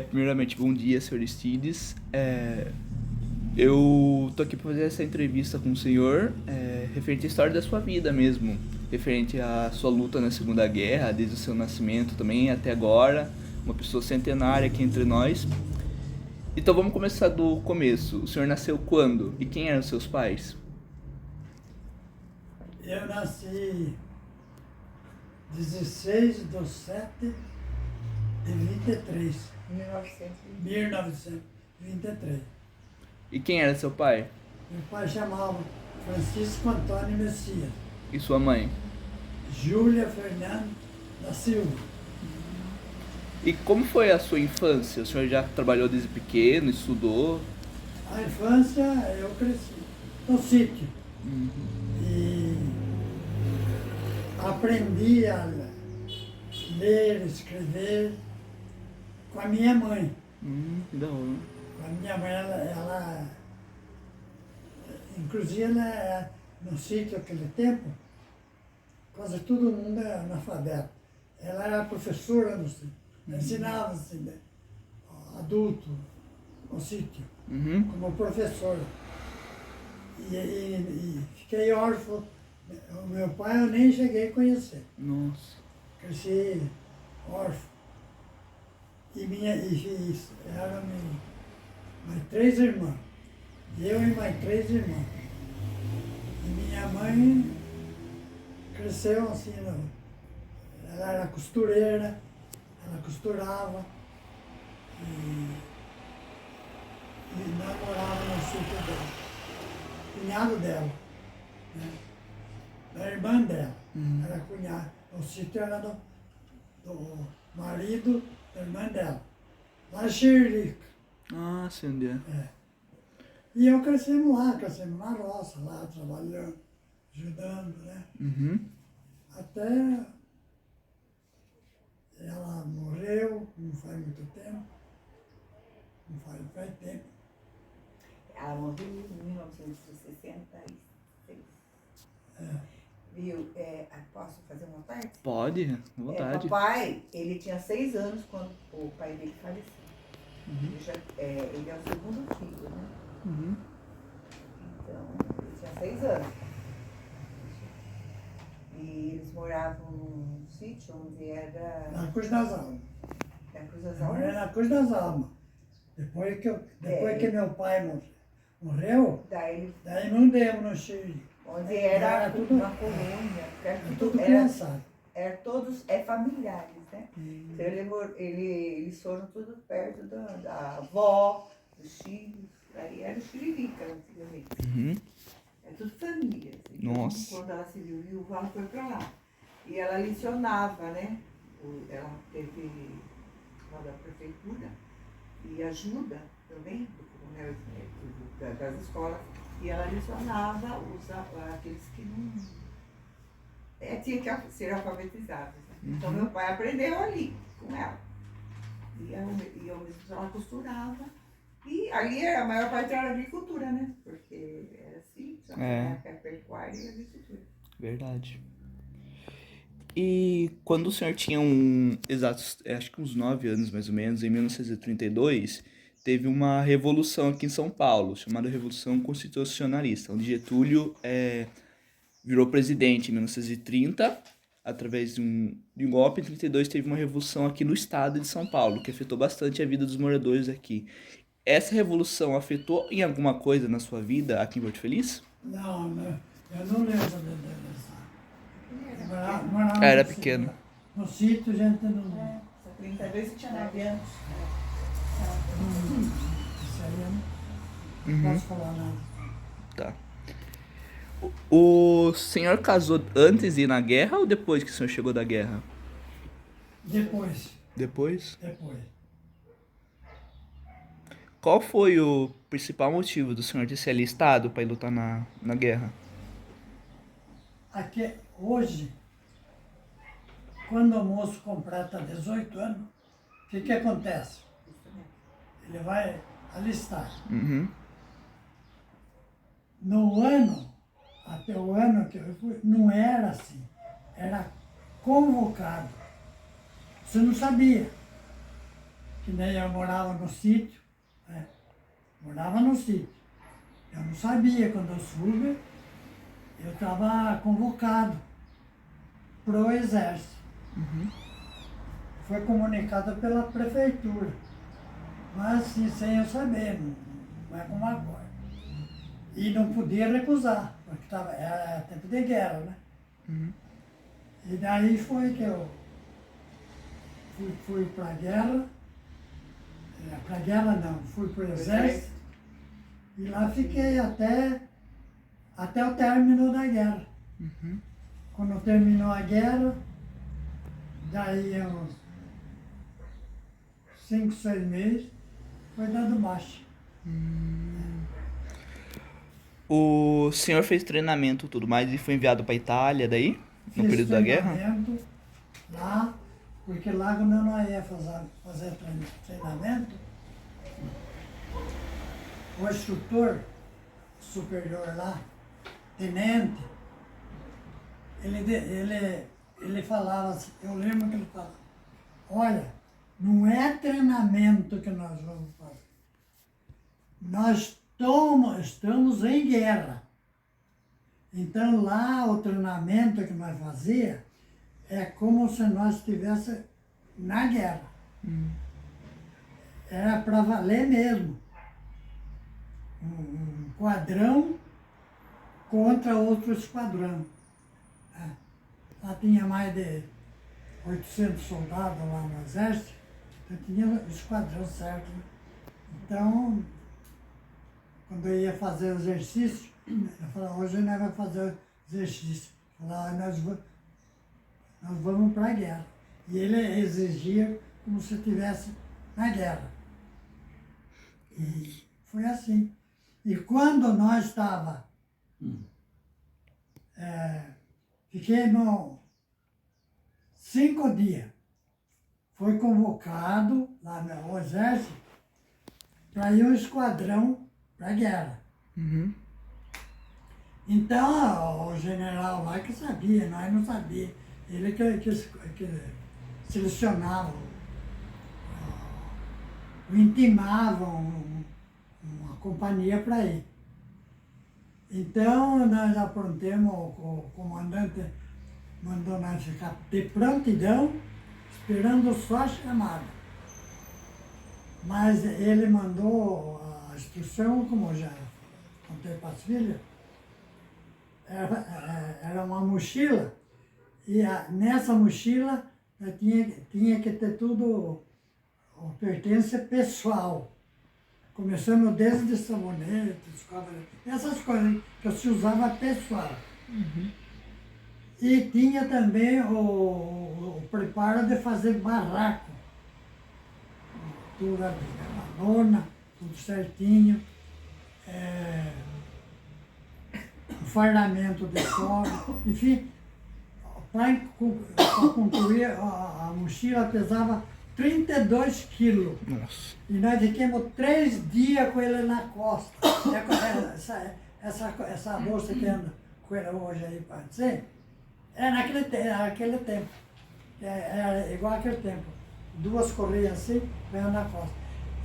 Primeiramente, bom dia, Sr. Aristides. Eu tô aqui para fazer essa entrevista com o senhor, referente à história da sua vida mesmo, referente à sua luta na Segunda Guerra, desde o seu nascimento também até agora, uma pessoa centenária aqui entre nós. Então vamos começar do começo. O senhor nasceu quando? E quem eram seus pais? Eu nasci 16/7/23, 1923. E quem era seu pai? Meu pai chamava Francisco Antônio Messias, E sua mãe? Júlia Fernando da Silva. E como foi a sua infância? O senhor já trabalhou desde pequeno, estudou? A infância eu cresci no sítio e aprendi a ler, escrever com a minha mãe. Que da hora. A minha mãe, inclusive, no sítio naquele tempo, quase todo mundo era analfabeto. Ela era professora no sítio, ensinava assim, né, adulto no sítio, como professora. E fiquei órfão. O meu pai eu nem cheguei a conhecer. Nossa. Cresci órfão. Eram mais 3 irmãs. Eu e mais 3 irmãos. E minha mãe cresceu assim, ela era costureira, ela costurava e namorava no sítio dela. Cunhado dela, né? Da irmã dela. Era cunhado. O sítio era do marido da irmã dela. Lá em Xerica. Ah, sei onde é. E eu crescemos na roça, lá trabalhando, ajudando, né? Até ela morreu, não faz muito tempo. Não faz tempo. Ela morreu em 1966. Viu? Posso fazer uma parte? Pode, à vontade. Papai, ele tinha 6 anos quando o pai dele faleceu. Ele é o segundo filho, né? Então, ele tinha 6 anos. E eles moravam num sítio onde era... Na Cruz das Almas. Na Cruz das Morei Almas? na Cruz das Almas. Depois que meu pai morreu, Daí não demos no Chile. onde era tudo uma colônia, tudo criançado. era todos familiares, né? Então eles foram tudo perto da avó, dos filhos, aí era o Xiririca antigamente. É tudo família. Assim. Nossa. Quando ela se viu viúva, ela foi para lá. E ela licionava, né? Ela teve lá da prefeitura e ajuda também do coronel, das escolas. E ela licionava aqueles que não... tinha que ser alfabetizados. Né? Então meu pai aprendeu ali, com ela. E ao mesmo tempo ela costurava. E ali a maior parte era agricultura, né? Porque era assim, só que pecuária e agricultura. Verdade. E quando o senhor tinha acho que uns 9 anos mais ou menos, em 1932, teve uma revolução aqui em São Paulo, chamada Revolução Constitucionalista, onde Getúlio virou presidente em 1930, através de um golpe. Em 32 teve uma revolução aqui no estado de São Paulo, que afetou bastante a vida dos moradores aqui. Essa revolução afetou em alguma coisa na sua vida aqui em Porto Feliz? Não, eu não lembro dessa. Era pequeno. No sítio a gente não... Só 32 e tinha 9 anos. Isso aí eu não posso falar nada. Tá. O senhor casou antes de ir na guerra ou depois que o senhor chegou da guerra? Depois. Depois? Depois. Qual foi o principal motivo do senhor ter se alistado para ir lutar na guerra? Aqui, hoje, quando o moço completa 18 anos, o que acontece? Ele vai alistar. No ano, até o ano que eu fui, não era assim. Era convocado. Você não sabia. que nem eu morava no sítio, né? Morava no sítio. Eu não sabia, quando eu soube, eu estava convocado para o exército. Foi comunicado pela prefeitura, mas assim, sem eu saber, não é como agora. E não podia recusar, porque era tempo de guerra, né? E daí foi que eu fui para a guerra, fui para o exército, e lá fiquei até o término da guerra. Quando terminou a guerra, daí uns 5, 6 meses, foi dando baixa. O senhor fez treinamento e tudo mais e foi enviado pra Itália daí? No Fiz período da guerra? treinamento lá, porque lá quando eu não ia fazer treinamento, o instrutor superior lá, tenente, ele falava assim, eu lembro que ele falava, olha, não é treinamento que nós vamos fazer. Nós estamos em guerra. Então lá o treinamento que nós fazia é como se nós estivéssemos na guerra. Era para valer mesmo. Um quadrão contra outro esquadrão. Lá tinha mais de 800 soldados lá no exército, então tinha o esquadrão certo. Então, quando eu ia fazer o exercício, eu falava, hoje nós vamos fazer o exercício. Eu falava, nós vamos para a guerra. E ele exigia como se estivesse na guerra. E foi assim. E quando nós estávamos, fiquei 5 dias, foi convocado lá no exército para ir um esquadrão para a guerra. Então, o general lá que sabia, nós não sabíamos. Ele que selecionava, intimava uma companhia para ir. Então, nós aprontemos, o comandante mandou nós ficar de prontidão, esperando só a chamada. Mas ele mandou a instrução, como eu já contei para as filhas, era uma mochila, e nessa mochila tinha que ter tudo, o pertence pessoal. Começando desde sabonete, essas coisas que se usava pessoal. E tinha também o preparo de fazer barraco. Tudo a lona, tudo certinho. O fardamento de cobre. Enfim, para concluir, a mochila pesava 32 quilos. Nossa. E nós ficamos 3 dias com ele na costa. Essa bolsa que anda com ele hoje aí, pode ser? Naquele tempo. Era igual aquele tempo. 2 correias assim, veio na costa.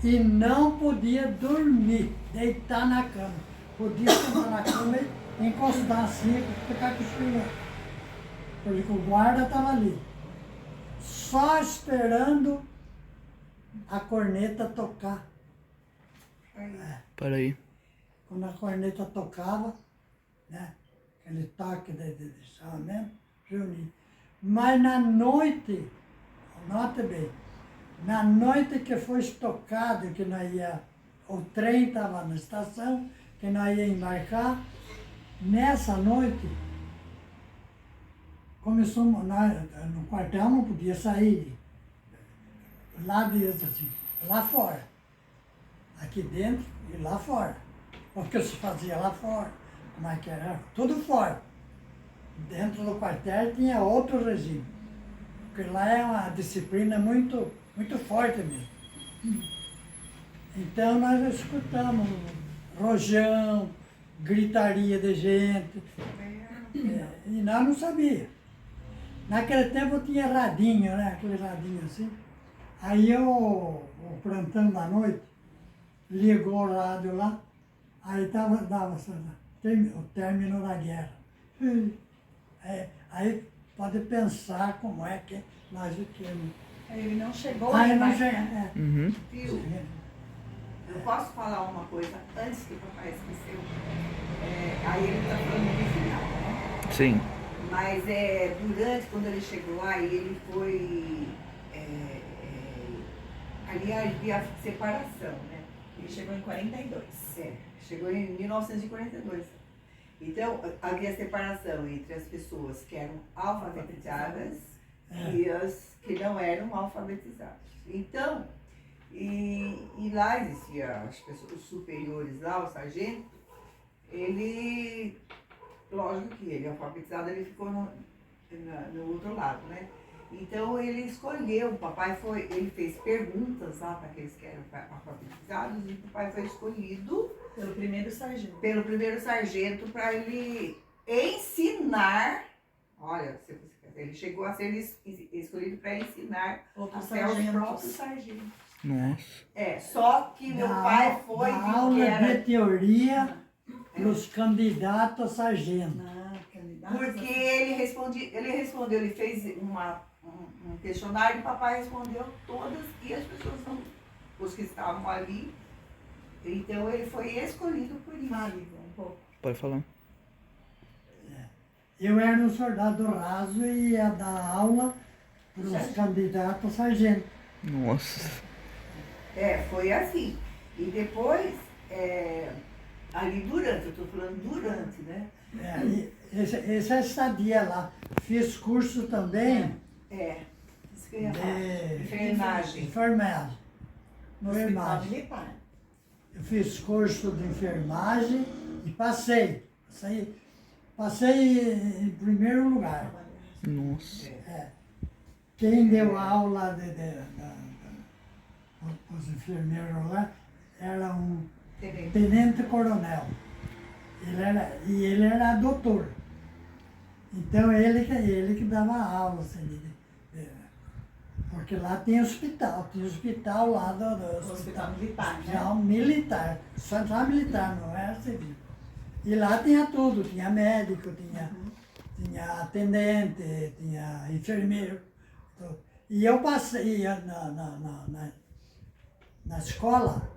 E não podia dormir, deitar na cama. Podia sentar na cama e encostar assim, ficar cochilando. Porque o guarda estava ali. Só esperando a corneta tocar. Para aí. Quando a corneta tocava, né, aquele toque de chamamento, reuni. Mas na noite, note bem, na noite que foi estocado, que nós ia, o trem estava na estação, que nós ia embarcar, nessa noite, começamos, nós, no quartel não podia sair, lá dentro, assim, lá fora. Aqui dentro e lá fora. Porque se fazia lá fora, como é que era? Tudo fora. Dentro do quartel tinha outro regime. Porque lá é uma disciplina muito, muito forte mesmo. Então nós escutamos rojão, gritaria de gente, e nós não sabíamos. Naquele tempo tinha radinho, né? Aquele radinho assim. Aí o o plantão da noite, ligou o rádio lá, aí dava o término da guerra. Aí pode pensar como é que nós ficamos. Ele não chegou Aí ainda. não chega. Uhum. Viu? Eu posso falar uma coisa antes que o papai esqueceu? Aí ele está falando no final, né? Sim. Mas durante, quando ele chegou lá, ele foi. Ali havia separação, né? Ele chegou em 42. Chegou em 1942. Então, havia separação entre as pessoas que eram alfabetizadas e as que não eram alfabetizadas. Então, e lá existia as pessoas os superiores lá, o sargento, ele, lógico que ele alfabetizado, ele ficou no outro lado, né? Então ele escolheu, o papai ele fez perguntas lá para aqueles que eram alfabetizados e o papai foi escolhido Pelo primeiro sargento para ele ensinar, olha, se você quer, ele chegou a ser escolhido para ensinar Outros até os sargentos. próprios sargentos. Nossa. Só que meu pai foi da que aula era... de teoria para os candidatos a sargento. Porque ele respondeu, ele fez um questionário e o papai respondeu todas e as pessoas os que estavam ali. Então ele foi escolhido por isso. Um pouco. Pode falar. Eu era um soldado raso e ia dar aula para os candidatos a sargento. Nossa. Foi assim. E depois, ali durante, eu estou falando durante, né? Essa estadia lá. Fiz curso também Isso que eu ia falar. de Enfermagem. enfermagem. No hospital Enfermagem. militar. Eu fiz curso de enfermagem e passei em primeiro lugar. Nossa. Quem deu aula os enfermeiros lá era um tenente-coronel. Ele era doutor. Então ele que dava aula, assim, porque lá tinha hospital lá do Hospital militar, né? já militar, só militar, não era civil. E lá tinha tudo, tinha médico, tinha atendente, tinha enfermeiro. Tudo. E eu passei na escola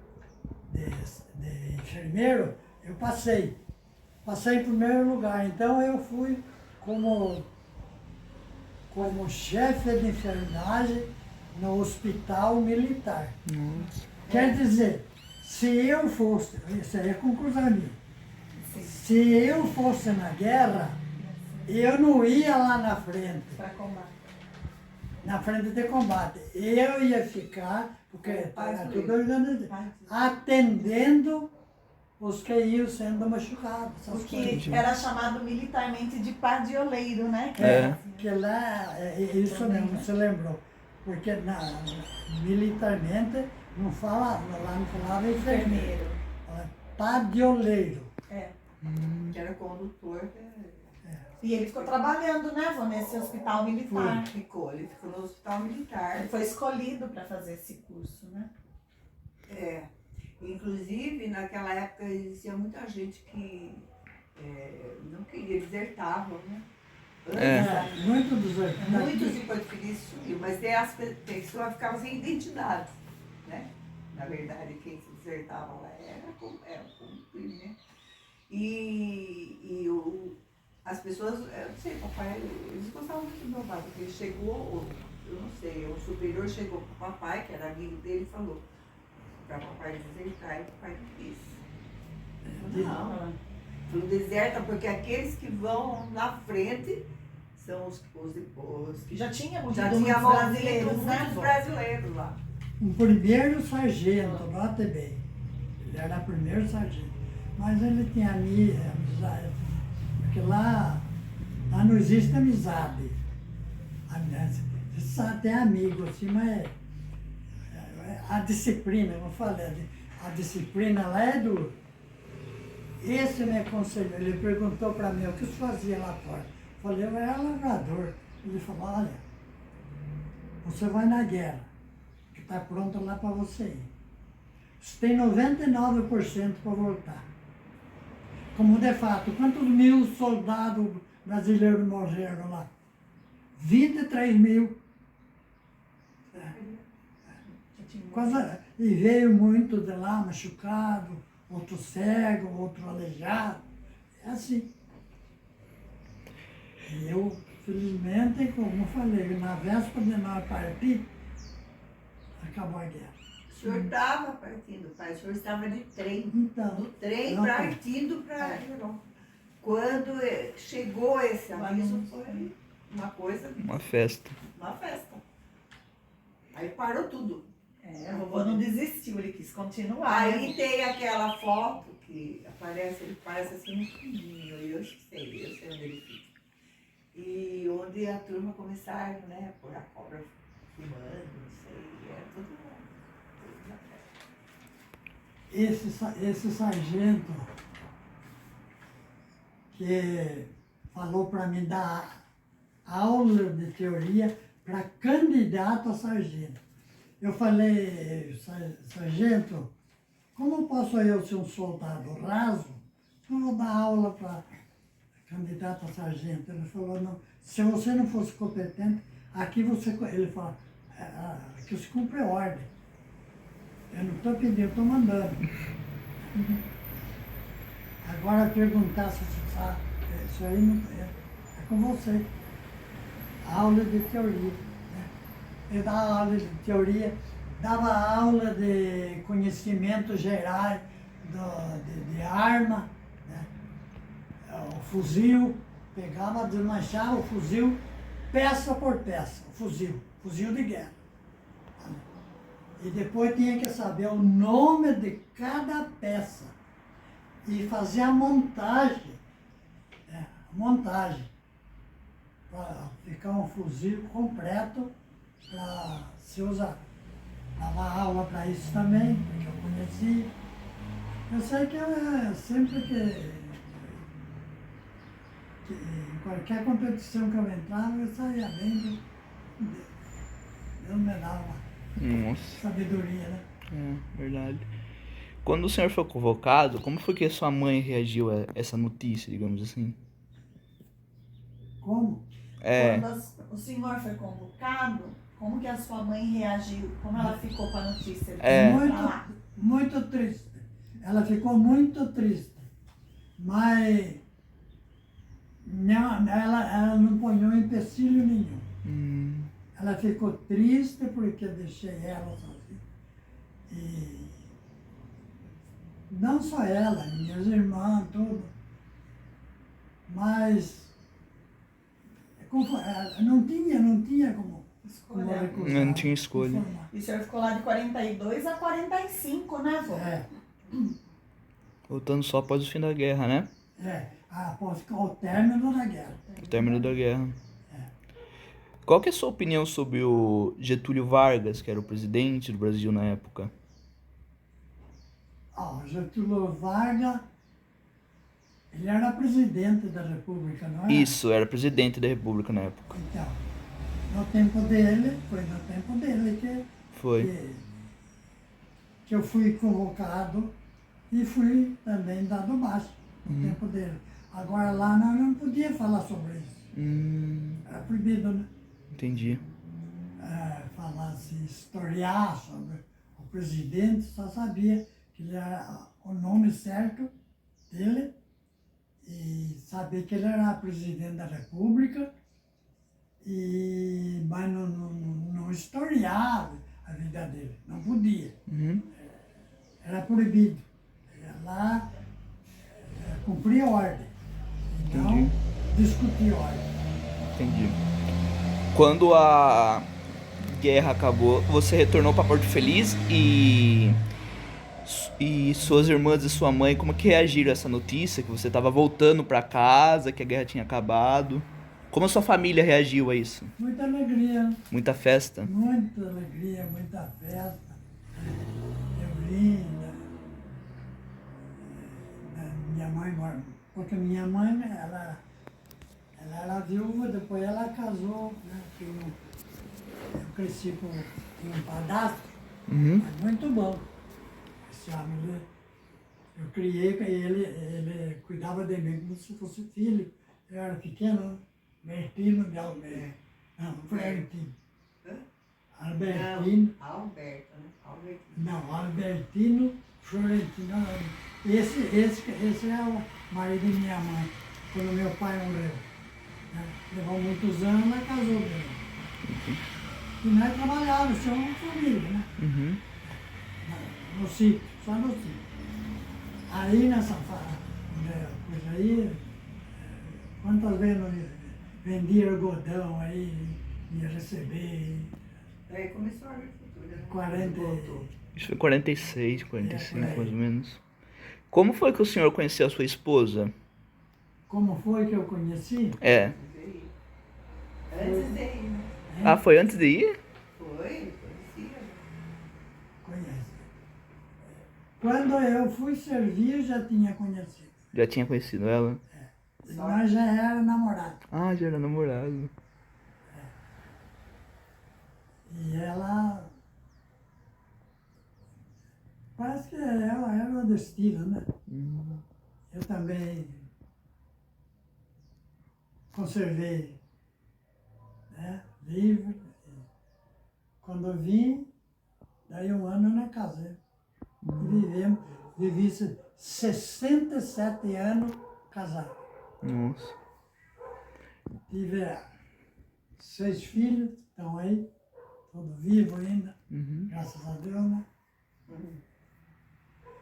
de enfermeiro, eu passei em primeiro lugar. Então eu fui como chefe de enfermagem no hospital militar. Nossa. Quer dizer, se eu fosse, isso aí é conclusão minha, se eu fosse na guerra, eu não ia lá na frente, Para combate. na frente de combate. Eu ia ficar, porque era tudo organizado, atendendo os que iam sendo machucados. O essas que coisas. era chamado militarmente de padioleiro, né? Que lá, isso mesmo, você lembrou. Porque militarmente não fala, lá não falava enfermeiro, fala padioleiro. Que era condutor. E ele ficou trabalhando, né, vô, nesse hospital militar. Ele ficou no hospital militar. Ele foi escolhido para fazer esse curso, né? Inclusive, naquela época existia muita gente que não queria, desertavam, né? Muito dos Muitos depois que isso sumiu, mas as pessoas ficavam sem identidade, né? Na verdade, quem se desertava lá era como né? As pessoas, eu não sei, papai, eles gostavam muito do meu pai, porque ele chegou, eu não sei, o superior chegou pro papai, que era amigo dele, e falou para papai desertar, e o papai não quis. Não, falou, deserta, porque aqueles que vão na frente são os que Já tinha já muitos tinha brasileiros, muitos né, vô? brasileiros lá. Um primeiro sargento do ATB. Ele era primeiro sargento. Mas ele tinha amizade. Porque lá não existe amizade. Você tem amigo, assim, mas a disciplina, como eu falei, a disciplina lá é dura. Esse me aconselhou, ele perguntou para mim o que eu fazia lá fora. Eu falei, eu era lavrador. Ele falou, olha, você vai na guerra. está pronto lá para você ir. Você tem 99% para voltar. Como de fato, quantos mil soldados brasileiros morreram lá? 23 mil. E veio muito de lá machucado, outro cego, outro aleijado. É assim. E eu, felizmente, como eu falei, na véspera de nós partir, acabou a guerra. O senhor estava partindo, pai, o senhor estava de trem. Então, Do trem não, partindo para a Europa. Quando chegou esse aviso, foi uma coisa, Uma festa. uma festa. Aí parou tudo. É, a vovó não desistiu, ele quis continuar. Aí tem aquela foto que aparece, ele parece assim um filhinho, eu sei onde ele fica. E onde a turma começaram, né, por a cobra fumando, não sei, é tudo na festa. esse sargento que falou para mim dar aula de teoria para candidato a sargento. Eu falei, sargento, como posso eu ser um soldado raso? Eu vou dar aula para candidato a sargento. Ele falou, não, se você não fosse competente, aqui você, ele falou, aqui você cumpre ordem. Eu não estou pedindo, eu estou mandando. Agora perguntar se você sabe, isso aí não, é com você. Aula de teoria. Eu dava aula de teoria, dava aula de conhecimento geral de arma, né? O fuzil, pegava, desmanchava o fuzil peça por peça, o fuzil de guerra. E depois tinha que saber o nome de cada peça e fazer a montagem, para ficar um fuzil completo para se usar. Dava aula para isso também, porque eu conheci. Eu sei que sempre que em qualquer competição que eu entrava, eu saía bem. Deus me dava Nossa, sabedoria, né? verdade. Quando o senhor foi convocado, como foi que a sua mãe reagiu a essa notícia, digamos assim? Como? Quando o senhor foi convocado, como que a sua mãe reagiu? Como ela ficou com a notícia? Muito triste. Ela ficou muito triste. Mas não, ela não ponhou empecilho nenhum. Ela ficou triste porque eu deixei ela sozinha. E não só ela, minhas irmãs, tudo. Mas não tinha como recusar. Não tinha escolha. Informar. E o senhor ficou lá de 42 a 45, né, vô? Voltando só após o fim da guerra, né? Após o término da guerra. O término da guerra. Qual que é a sua opinião sobre o Getúlio Vargas, que era o presidente do Brasil na época? O Getúlio Vargas, ele era presidente da República, não é? Isso, era presidente da República na época. Então, no tempo dele, foi no tempo dele Foi. que eu fui convocado e fui também dado baixo no tempo dele. Agora lá não podia falar sobre isso. Era proibido, né? Entendi. Falar assim, historiar sobre o presidente, só sabia que ele era o nome certo dele e saber que ele era presidente da República, mas não historiava a vida dele, não podia. Era proibido. Ia lá, cumprir ordem, e não discutir ordem. Entendi. Quando a guerra acabou, você retornou para Porto Feliz e suas irmãs e sua mãe, como que reagiram a essa notícia? Que você estava voltando para casa, que a guerra tinha acabado? Como a sua família reagiu a isso? Muita alegria, Muita festa? muita alegria, muita festa. Eu vim, minha mãe, porque minha mãe, ela era viúva, depois ela casou, né? Eu cresci com um padrasto, Mas muito bom. Esse homem, eu criei com ele cuidava de mim como se fosse filho. Eu era pequeno, Bertino de Almeida. Não foi Bertino. Hã? Albertino. Não, Alberto, né? Albertino. Não, Albertino Florentino. Esse é o marido de minha mãe, quando meu pai morreu. Né? Levou muitos anos, mas casou mesmo. E nós trabalhávamos, tinha uma família, né? Uhum. No sítio, só no sítio. Aí nessa coisa aí, quantas vezes não vendia algodão aí, ia receber Aí começou a agricultura, né? 40. Voltou. Isso foi 46, 45, por aí. mais ou menos. Como foi que o senhor conheceu a sua esposa? Como foi que eu conheci? É. Antes de ir, né? Ah, foi antes de ir? Foi, conhecia. Conhece. Quando eu fui servir, já tinha conhecido. Já tinha conhecido ela? E nós já era namorado. Ah, já era namorado. E ela. Parece que ela era o destino, né? Eu também conservei, né? Livre. Quando eu vim, daí um ano na casa. E vivi 67 anos casado. Nossa. Tive 6 filhos, estão aí, todos vivos ainda, Uhum. graças a Deus, né?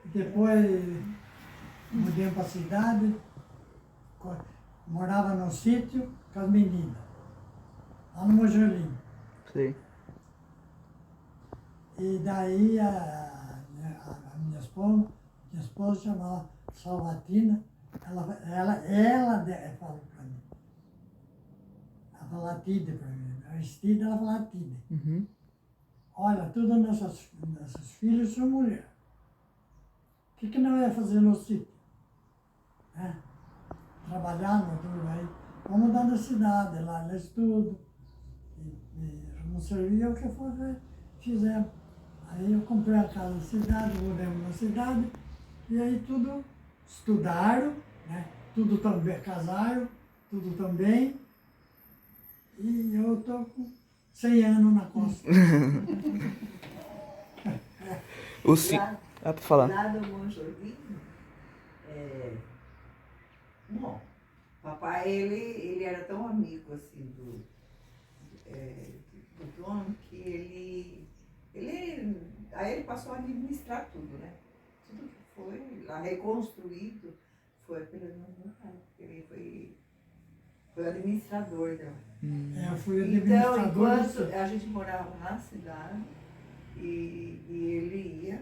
E depois mudei para a cidade, morava no sítio com as meninas, lá no Mojolinho. Sei. E daí a minha esposa chamava Salvatina, ela falou para mim. Ela falou Latide para mim. Aristide, ela falou Latide. Uhum. Olha, todas nossas filhas são mulheres. O que nós vamos fazer no sítio? Né? Trabalhar no tudo aí. Vamos dar na cidade, lá eles estudam. E não servia o que fizemos. Aí eu comprei a casa na cidade, moramos na cidade. E aí tudo estudaram, né? Tudo também, casaram, tudo também. E eu estou com 100 anos na costa. O Ah, pra falar. Lá do Monjolinho, bom, papai, ele era tão amigo, assim, do dono, que aí ele passou a administrar tudo, né? Tudo que foi lá reconstruído foi pelas mãos do meu pai. Ele foi o administrador dela. Eu fui Então, administrador. enquanto a gente morava na cidade, e ele ia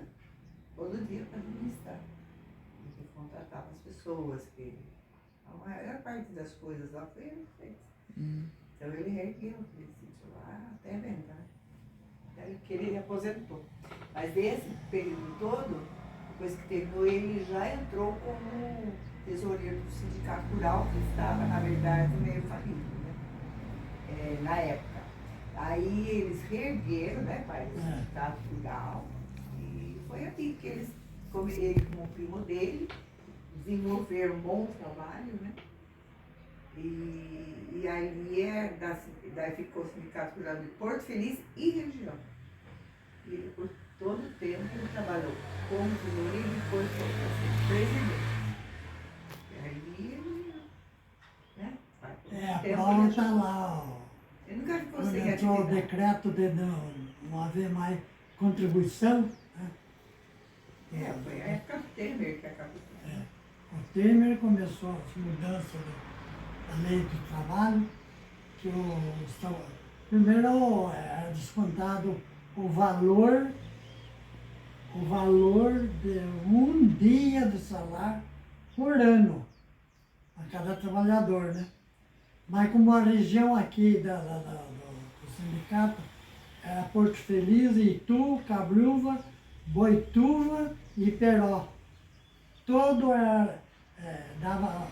todo dia para administrar. Ele contratava as pessoas, que a maior parte das coisas lá foi ele que fez. Então ele reergueu aquele sítio lá até venda, né? Até que ele aposentou. Mas desse período todo, depois que terminou, ele já entrou como tesoureiro do sindicato rural, que estava, na verdade, meio falido, né? Na época. Aí eles reergueram, né, pai, o sindicato rural, e foi ali que eles, ele como primo dele, desenvolveram um bom trabalho, né? E aí daí ficou o sindicato rural de Porto Feliz e região. E ele, por todo o tempo, ele trabalhou como tesoureiro e depois foi para ser presidente. E aí ele, né? A prova está lá, ó. Ele nunca ficou Quando sem entrou o atividade. decreto de não haver mais contribuição, né? Foi a época do Temer que acabou. O Temer começou as mudanças da lei do trabalho, que primeiro era descontado o valor de um dia de salário por ano a cada trabalhador, né? Mas como a região aqui do sindicato era Porto Feliz, Itu, Cabruva, Boituva e Peró. Todo dava a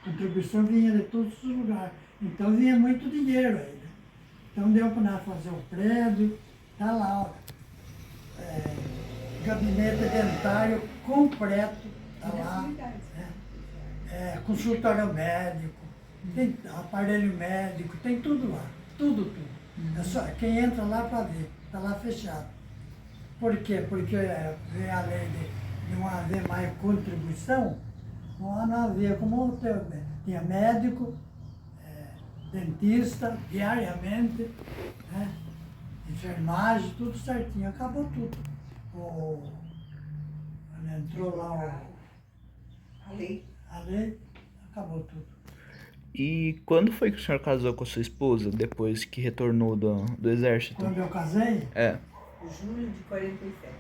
contribuição vinha de todos os lugares. Então vinha muito dinheiro aí, né? Então deu para nós fazer o prédio, tá lá, ó, gabinete dentário completo, tá lá, né? Consultório médico, tem aparelho médico, tem tudo lá, tudo. É só, quem entra lá para ver, tá lá fechado. Por quê? Porque vem a lei de não haver mais contribuição, não havia como tinha médico, dentista, diariamente, né? Enfermagem, tudo certinho, acabou tudo. Entrou lá A lei. a lei, acabou tudo. E quando foi que o senhor casou com a sua esposa, depois que retornou do exército? Quando eu casei, É. Julho de 47.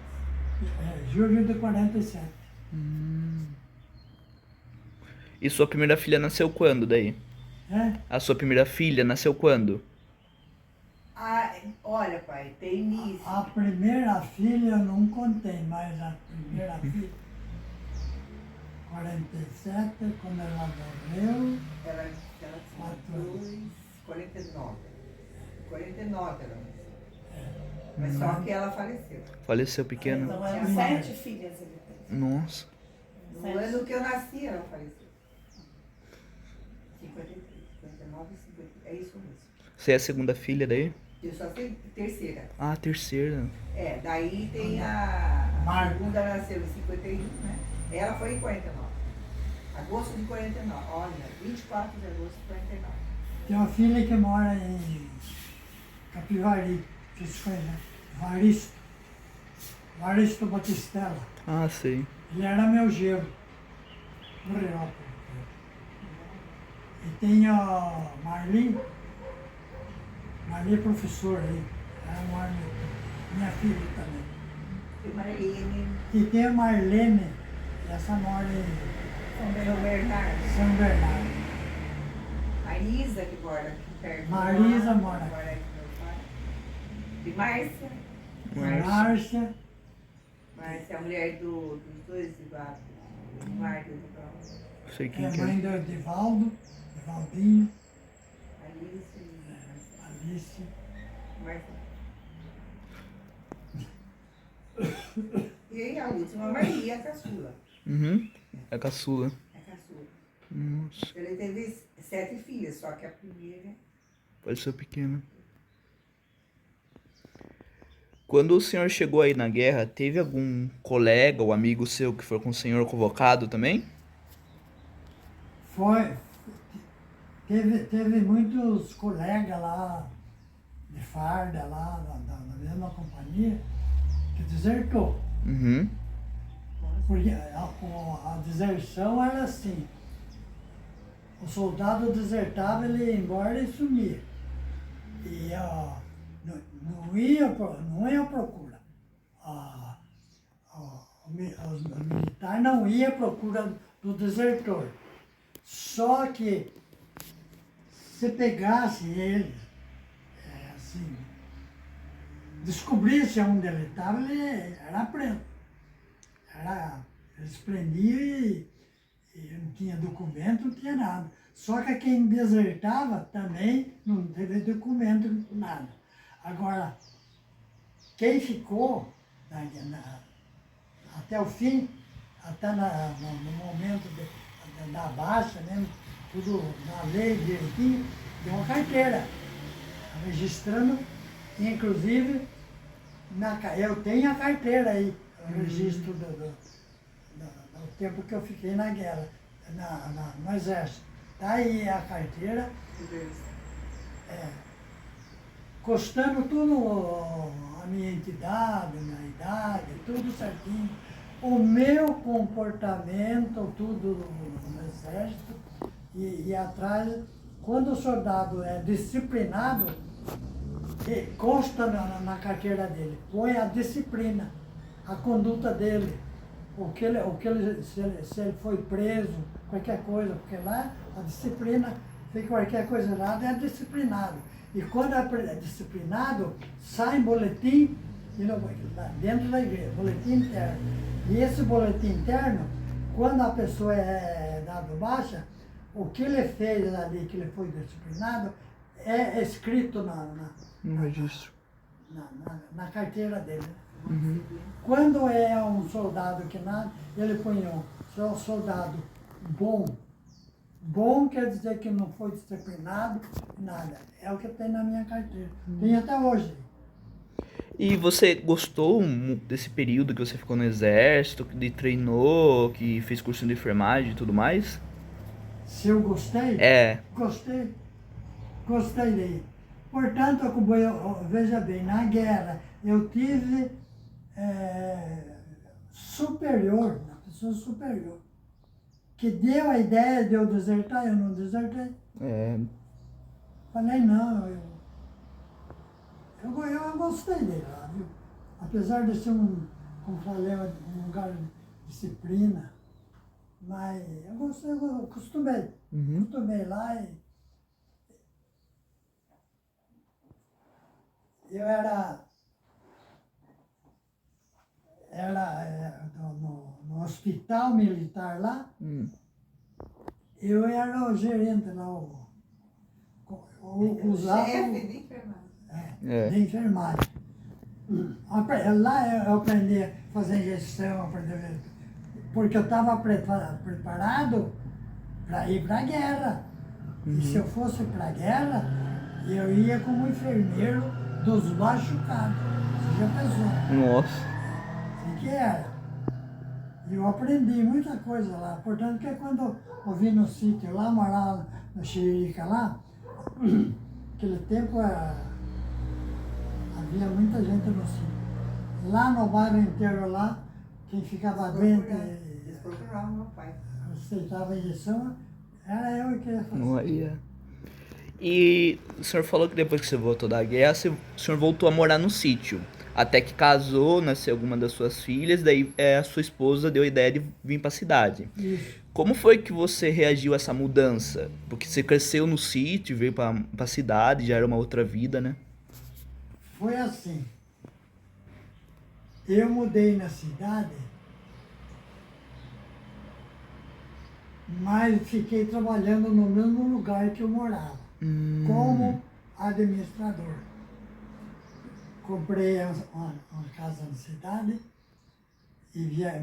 julho de 47. E sua primeira filha nasceu quando daí? A sua primeira filha nasceu quando? Ah, olha, pai, tem início. A primeira filha eu não contei, mas a primeira filha, 47, quando ela morreu, Ela tinha 49. 49 ela nasceu. Mas só que ela faleceu. Faleceu pequena? Então eram 7 filhas ele teve. Nossa. No ano que eu nasci, ela faleceu. 53, 59, 50. É isso mesmo. Você é a segunda filha daí? Eu só sei terceira. Ah, a terceira. Daí tem a Marta. segunda nasceu em 51, né? Ela foi em 49. Agosto de 49. Olha, 24 de agosto de 49. tem uma filha que mora em Capivari, que se foi, né? Varisto Batistella. Ah, sei. Ele era meu genro. Morreu. E tem a Marli professora aí. Ela mora, minha filha também. Tem Marlene, E tem a Marlene, essa mora em São Bernardo. São Bernardo. A Isa, que mora aqui perto. Marisa mora aqui. Mora aqui com meu pai. E Márcia. Márcia, Márcia é a mulher dos dois de Bato. Marta do Paulo. Sei quem é que mãe é. do Edivaldinho, Alice e Márcia. Alice. Márcia. E aí a última, Maria, a caçula. Uhum. É a caçula. É a caçula. Nossa. Ele teve 7 filhas, só que a primeira. Faleceu pequena. Quando o senhor chegou aí na guerra, teve algum colega ou amigo seu que foi com o senhor convocado também? Foi. Teve muitos colegas lá de farda, lá da mesma companhia, que desertou. Uhum. Porque a deserção era assim. O soldado desertava, ele ia embora e sumia. E não ia à procura. Os militares não iam à procura do desertor. Só que se pegasse ele, assim, descobrisse onde ele estava, ele era preso. Eles prendiam e não tinha documento, não tinha nada. Só que quem desertava também não teve documento, nada. Agora, quem ficou até o fim, até no momento da baixa mesmo, tudo na lei direitinho, deu uma carteira, registrando, inclusive, eu tenho a carteira aí, o registro do tempo que eu fiquei na guerra, no exército. Tá aí a carteira, costando tudo a minha entidade, a minha idade, tudo certinho. O meu comportamento, tudo no exército, e atrás, quando o soldado é disciplinado, consta na carteira dele, põe a disciplina, a conduta dele, se ele foi preso, qualquer coisa, porque lá a disciplina, se qualquer coisa errada, é disciplinado. E quando é disciplinado, sai em boletim dentro da igreja, boletim interno. E esse boletim interno, quando a pessoa é dado baixa, o que ele fez ali, que ele foi disciplinado, é escrito No registro. na carteira dele. Uhum. Quando é um soldado que nada, ele põe um soldado bom. Bom quer dizer que não foi disciplinado, nada. É o que tem na minha carteira. Tem até hoje. E você gostou desse período que você ficou no exército, que treinou, que fez curso de enfermagem e tudo mais? Se eu gostei? É. Gostei. Gostei dele. Portanto, veja bem, na guerra eu tive superior, uma pessoa superior, que deu a ideia de eu desertar, eu não desertei. É. Falei, não, eu gostei dele lá, viu? Apesar de ser como falei, um lugar de disciplina, mas eu gostei, eu acostumei. Uhum. Acostumei lá e eu era no hospital militar lá, eu era o gerente lá, usava Chefe de enfermagem. É. de enfermagem. Lá eu aprendi a fazer injeção, porque eu estava preparado para ir para a guerra. E se eu fosse para a guerra, eu ia como enfermeiro dos machucados. Você já pensou? Nossa. Assim que era. E eu aprendi muita coisa lá. Portanto, que quando eu vim no sítio lá, morava no Xiririca lá, naquele tempo havia muita gente no sítio. Lá no bairro inteiro lá, quem ficava doente Eles procuravam meu pai. aceitava a injeção, era eu que ia fazer. Olha. E o senhor falou que depois que você voltou da guerra, o senhor voltou a morar no sítio. Até que casou, nasceu alguma das suas filhas, daí a sua esposa deu a ideia de vir para a cidade. Isso. Como foi que você reagiu a essa mudança? Porque você cresceu no sítio, veio para a cidade, já era uma outra vida, né? Foi assim. Eu mudei na cidade, mas fiquei trabalhando no mesmo lugar que eu morava, como administrador. Comprei uma casa na cidade e via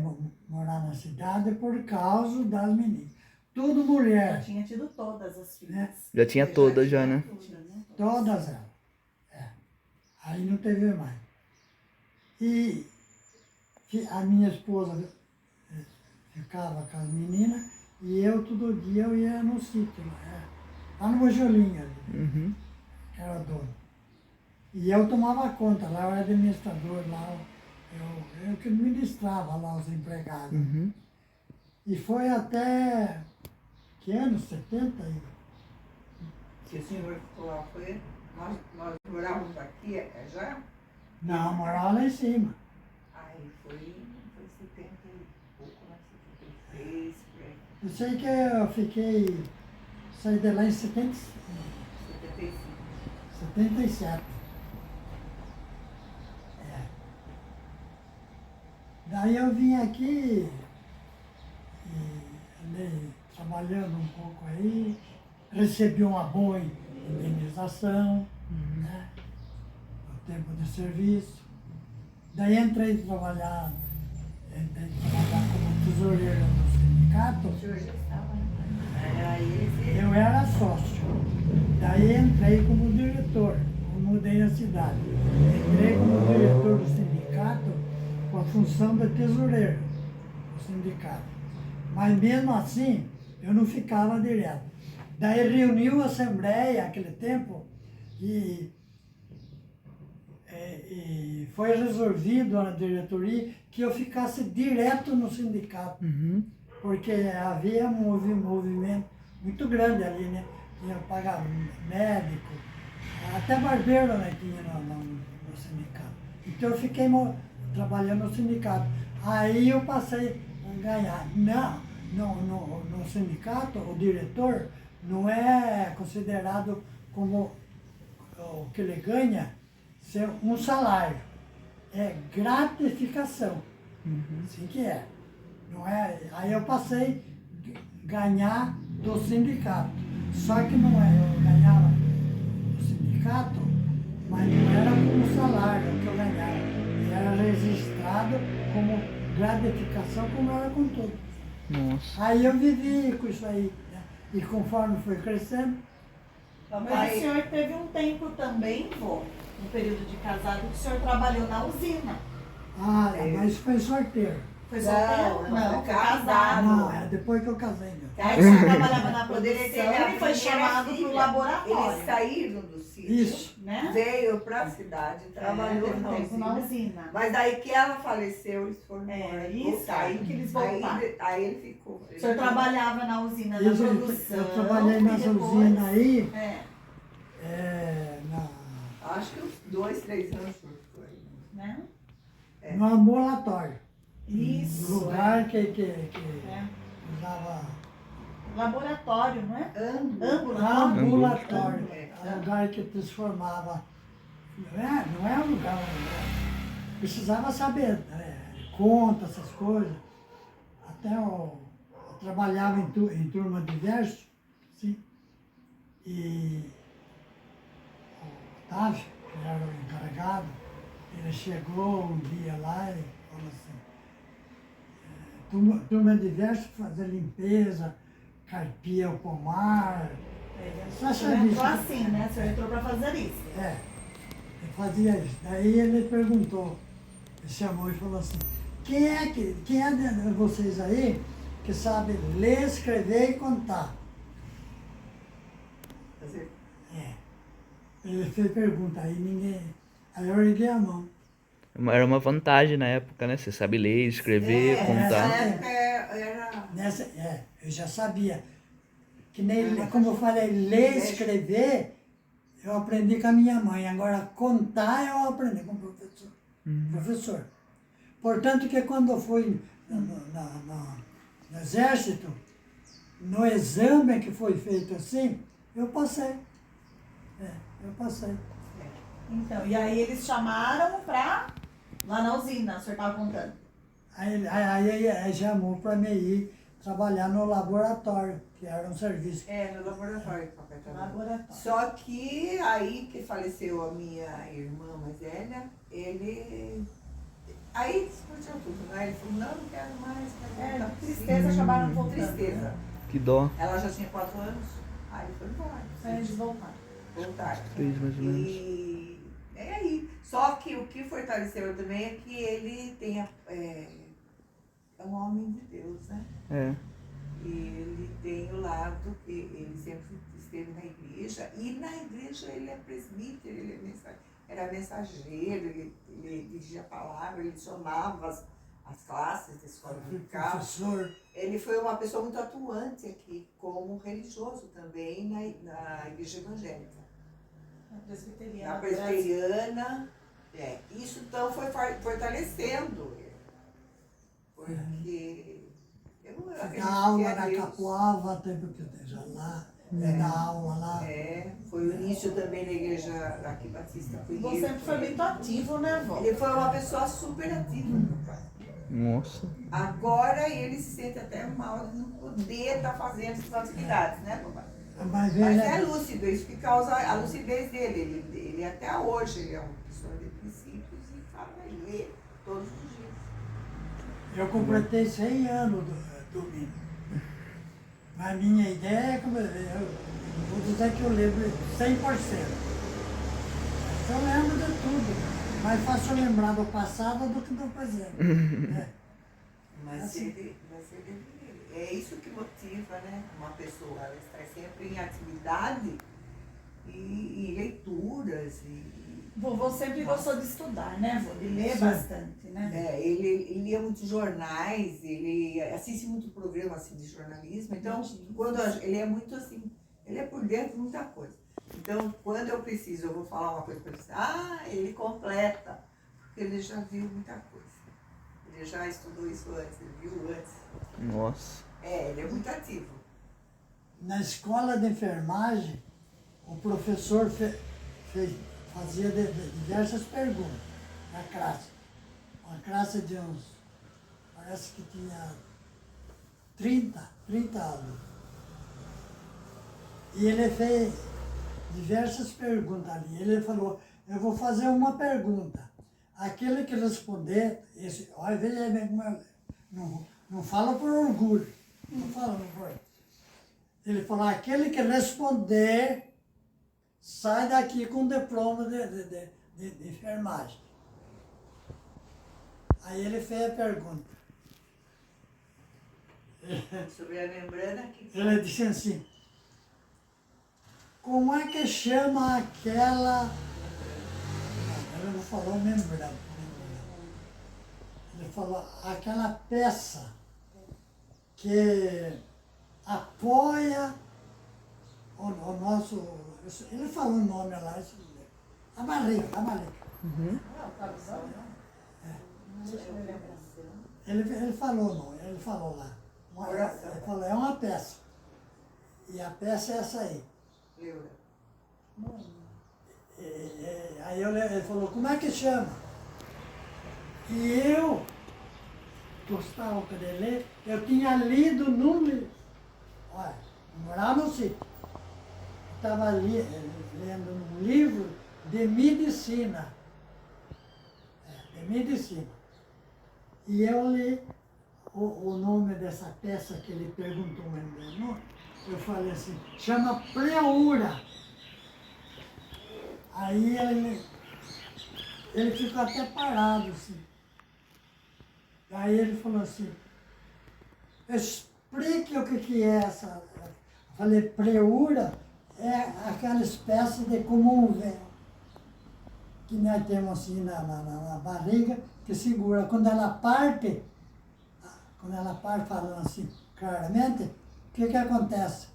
morar na cidade por causa das meninas. Tudo Já mulher, tinha tido todas as filhas. Já tinha todas já, né? Tinha, né? todas elas. Aí não teve mais. E a minha esposa ficava com as meninas e eu todo dia eu ia no sítio, lá no Mojolinho ali, Uhum. que era dono. E eu tomava conta, lá eu era administrador, lá eu que administrava lá os empregados. Uhum. E foi até, que ano? 70? Que o senhor ficou lá, foi? Nós morávamos aqui já? Não, morava lá em cima. Aí foi 70 e pouco, né? 73, por aí. Eu sei que eu fiquei, saí de lá em 75. 77. Daí eu vim aqui e andei trabalhando um pouco aí, recebi uma boa indenização, né, no tempo de serviço. Daí entrei trabalhar como tesoureiro no sindicato. O senhor já estava, né? Era esse. Eu era sócio. Daí entrei como diretor, eu mudei na cidade. Entrei como diretor do sindicato com a função de tesoureiro do sindicato. Mas mesmo assim, eu não ficava direto. Daí reuniu a assembleia naquele tempo e foi resolvido na diretoria que eu ficasse direto no sindicato. Uhum. Porque havia um movimento muito grande ali, né? Tinha que pagar médico, até barbeiro né, tinha no sindicato. Então eu fiquei trabalhando no sindicato. Aí eu passei a ganhar. No sindicato, o diretor não é considerado como o que ele ganha ser um salário. É gratificação. Assim que é. Não é. Aí eu passei a ganhar do sindicato. Só que não é, eu ganhava sindicato, mas não era como salário que eu ganhava. Era registrado como gratificação, como era com todos. Nossa. Aí eu vivi com isso aí, né? E conforme foi crescendo, Mas Aí- o senhor teve um tempo também, vô, no período de casado, que o senhor trabalhou na usina. mas foi sorteiro. Foi Não, solteiro? não, Não, foi casado. casado. Não, é depois que eu casei mesmo. Aí o senhor trabalhava na Quando ele teve a produção e foi primeira chamado filha, pro laboratório. Eles saíram do sítio, Isso. Né? veio para a cidade, trabalhou Teve um na tempo na usina. usina. Mas daí que ela faleceu, eles foram embora. É, isso, voltaram. aí que eles voltaram. Aí ele ficou. O senhor trabalhava na usina da Isso, produção. eu trabalhei e nessa depois- usina aí, É, Acho que uns 2, 3 anos foi. né? no ambulatório. Isso. Um lugar que É. usava Laboratório, não é? Ângulo. ambulatório. É. É um lugar que transformava. Não é um lugar. Precisava saber, conta, essas coisas. Até eu trabalhava em turma diversa, sim. E o Otávio, que era o encarregado, ele chegou um dia lá e falou assim, turma diversa fazer limpeza, carpia o pomar. O senhor entrou assim, né? O senhor entrou para fazer isso. Ele fazia isso. Daí ele perguntou, ele chamou e falou assim, quem é de vocês aí que sabe ler, escrever e contar? Ele fez pergunta, aí ninguém. Aí eu erguei a mão. Era uma vantagem na época, né? Você sabe ler, escrever, Nessa contar. época era. Eu já sabia. Que nem, como eu falei, ler e escrever, eu aprendi com a minha mãe. Agora, contar eu aprendi com o professor. Professor. Portanto, que quando eu fui no exército, no exame que foi feito assim, eu passei. Eu passei. Então, e aí eles chamaram pra lá na usina, o senhor estava contando. Aí chamou para mim ir trabalhar no laboratório, que era um serviço. No laboratório, papai também. Laboratório. Só que aí que faleceu a minha irmã mais velha, ele. Aí discutiu tudo, né? Ele falou, não quero mais. Tá Tristeza, acabaram voltando. Tristeza. Que dó. Ela já tinha 4 anos, aí foi embora. Aí eles voltaram. Voltaram. 3 mais ou menos. E é aí. Só que o que fortaleceu também é que ele tem é um homem de Deus, né? É. E ele tem o lado que ele sempre esteve na igreja, e na igreja ele é presbítero, ele era mensageiro, ele dirigia a palavra, ele lecionava as classes da escola dominical. Professor. Ele foi uma pessoa muito atuante aqui, como religioso também na igreja evangélica. Na presbiteriana. Na presbiteriana, isso então foi fortalecendo ele. Porque eu acredito Da aula que é na Deus. Capoava, tempo que eu esteja lá, da aula lá. Foi o início também da igreja aqui Batista. Você sempre foi muito ativo, né, vó? Ele foi uma pessoa super ativa, meu pai. Nossa. Agora ele se sente até mal de não poder estar fazendo essas atividades, né, papai? Mas Mas ele é lúcido, isso que causa a lucidez dele. Ele até hoje ele é uma pessoa de princípios e fala e lê todos os dias. eu completei 100 anos domingo. Mas minha ideia é que eu vou dizer que eu lembro 100%. Eu lembro de tudo. Mais fácil lembrar do passado do que do presente. Mas Assim. é isso que motiva, né? Uma pessoa, ela está sempre em atividade e leituras. Vovô sempre gostou de estudar, né, vô? De ler Sim. bastante, né? Ele lia muitos jornais, ele assiste muito programa assim, de jornalismo, então ele é muito assim, ele é por dentro de muita coisa. Então, quando eu preciso, eu vou falar uma coisa para ele, ele completa, porque ele já viu muita coisa. Ele já estudou isso antes, ele viu antes. Nossa. Ele é muito ativo. Na escola de enfermagem, o professor fazia diversas perguntas na classe. Uma classe de parece que tinha 30 alunos. E ele diversas perguntas ali. Ele falou, eu vou fazer uma pergunta. Aquele que responder, olha, veja aí bem como não fala por orgulho, não fala por... Ele falou, aquele que responder, sai daqui com diploma de enfermagem. Aí ele fez a pergunta. Sobre a membrana que... Ele disse assim, como é que chama aquela... Ele não falou membrana. Ele falou aquela peça que apoia o nosso... Ele falou o nome lá, a barriga. Ele falou não, ele falou lá. Ele falou, é uma peça. E a peça é essa aí. Pleura. Aí ele falou, como é que chama? E eu gostava de ler, eu tinha lido num livro. Olha, eu morava no sítio. Estava lendo um livro de medicina. De medicina. E eu li o nome dessa peça que ele perguntou o meu nome. Eu falei assim, chama pleura. Aí ele ficou até parado, assim. Aí ele falou assim, explique o que é essa. Eu falei, pleura é aquela espécie de como um véu que nós temos assim na barriga, que segura. Quando ela parte falando assim claramente, o que acontece?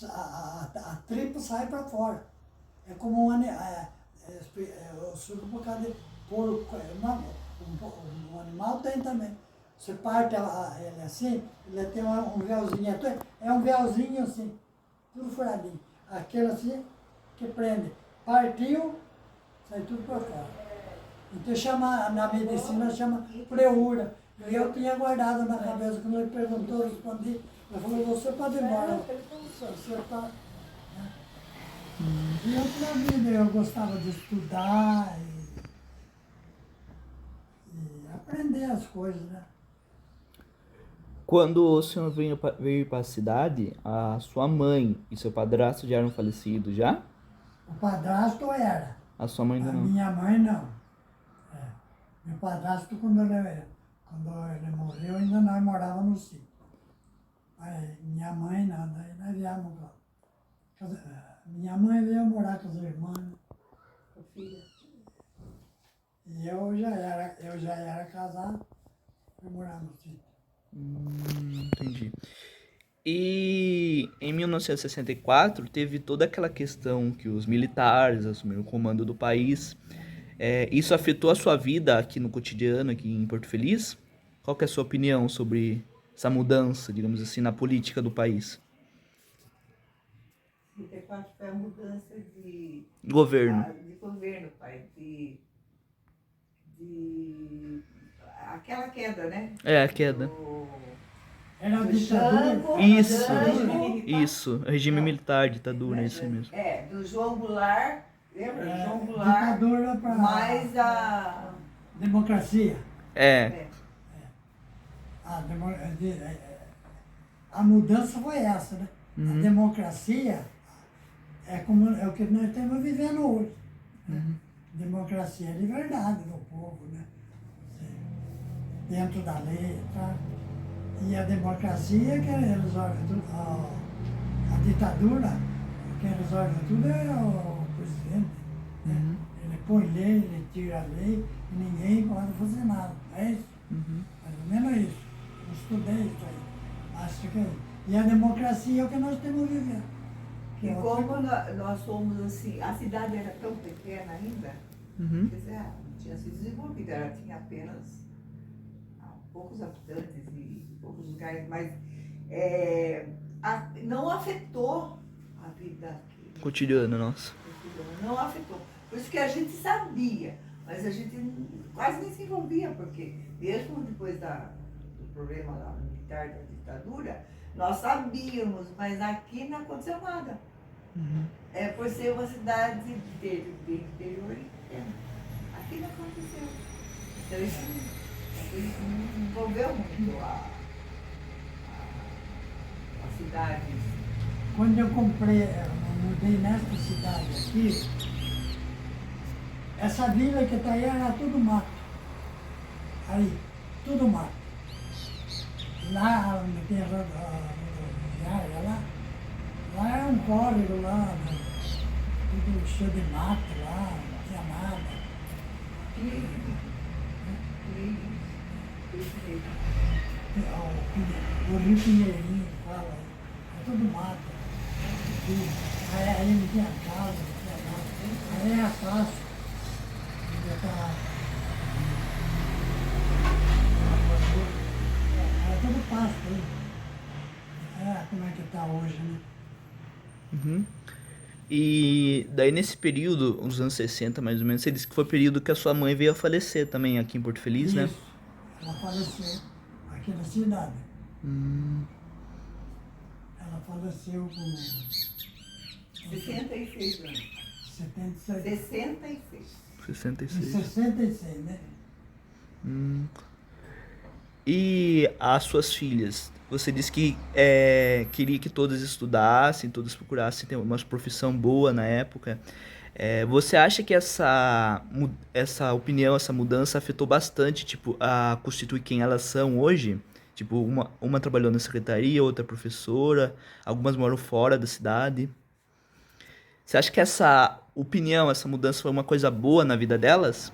A tripa sai para fora. É como um animal, eu sou por causa de porco, um animal tem também. Você parte ele assim, ele tem um véuzinho, é um véuzinho assim, tudo furadinho. Aquele assim que prende. Partiu, sai tudo para fora. Então na medicina chama pleura. E eu tinha guardado na cabeça, quando ele perguntou, eu respondi. Ele falou, você pode ir embora. Você está... E eu para vida, eu gostava de estudar e aprender as coisas, né? Quando o senhor veio para a cidade, a sua mãe e seu padrasto já eram falecidos já? O padrasto era. A sua mãe ainda A não? minha mãe não. Meu padrasto, quando ele morreu, ainda nós morávamos no sítio. Mas minha mãe não, daí nós viemos lá. Minha mãe veio morar com as irmãs, Com a filha. e eu já era casado, eu morava no sítio. Entendi. E em 1964 teve toda aquela questão que os militares assumiram o comando do país. Isso afetou a sua vida aqui no cotidiano, aqui em Porto Feliz? Qual que é a sua opinião sobre essa mudança, digamos assim, na política do país? 34 foi a mudança de Governo. de governo, pai. Aquela queda, né? A queda. Era Do ditadura. Jango, Isso, Jango, isso. Regime militar, ditadura, isso mesmo. do João Goulart, lembra? João Goulart, Ditadura para mais a... democracia. A mudança foi essa, né? A democracia é o que nós estamos vivendo hoje. Né? Democracia é liberdade do povo, né? Dentro da lei, tá? E a democracia que resolve tudo, a ditadura que resolve tudo é o presidente. Né? Ele põe lei, ele tira a lei e ninguém pode fazer nada. É isso? Mais ou menos isso. Eu estudei isso aí. Acho que e a democracia é o que nós temos vivendo. E como nós somos assim, a cidade era tão pequena ainda, quer dizer, não tinha se desenvolvido, ela tinha apenas poucos habitantes e poucos lugares, mas não afetou a vida aqui. Cotidiano, nossa. Não afetou. Por isso que a gente sabia, mas a gente quase nem se envolvia, porque mesmo depois do problema lá militar da ditadura, Nós sabíamos, mas aqui não aconteceu nada. É por ser uma cidade de interior pequena. Aqui não aconteceu. Então isso não envolveu muito a cidade. Quando eu comprei, eu mudei nesta cidade aqui, essa vila que está aí era tudo mato. Aí, tudo mato. Lá onde tem a rodoviária lá era um córrego lá, né? Tudo cheio de mato lá, não tinha nada. O Rio Pinheirinho fala, é tudo mato. Aí não tinha casa, não tinha nada. Aí era fácil. Era tudo pasto aí. Como é que está hoje, né? E daí nesse período, uns anos 60 mais ou menos, você disse que foi o período que a sua mãe veio a falecer também aqui em Porto Feliz, né? Isso. Ela faleceu aqui na cidade. Ela faleceu com 66 anos. 76. 66. Em 66. 66, né? E as suas filhas? Você disse que queria que todas estudassem, todas procurassem ter uma profissão boa na época. Você acha que essa opinião, essa mudança afetou bastante, tipo, a constituir quem elas são hoje? Tipo, uma trabalhou na secretaria, outra professora, algumas moram fora da cidade. Você acha que essa opinião, essa mudança foi uma coisa boa na vida delas?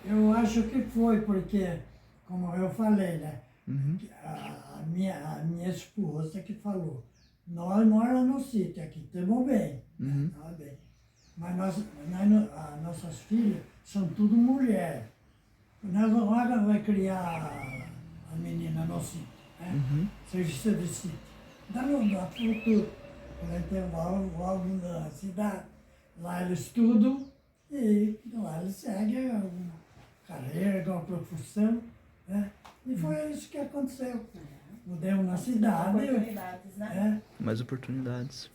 Eu acho que foi, porque, como eu falei, né? A minha esposa que falou, nós moramos no sítio aqui, estamos bem, tá bem. Mas nossas filhas são tudo mulher. Nós não vamos criar a menina no sítio, né? Serviço de sítio. Dá no futuro. Vai ter algo na cidade. Lá eles estudam e lá eles seguem alguma carreira, alguma profissão, né? E foi isso que aconteceu. Mudamos na cidade. Oportunidades, né? Mais oportunidades.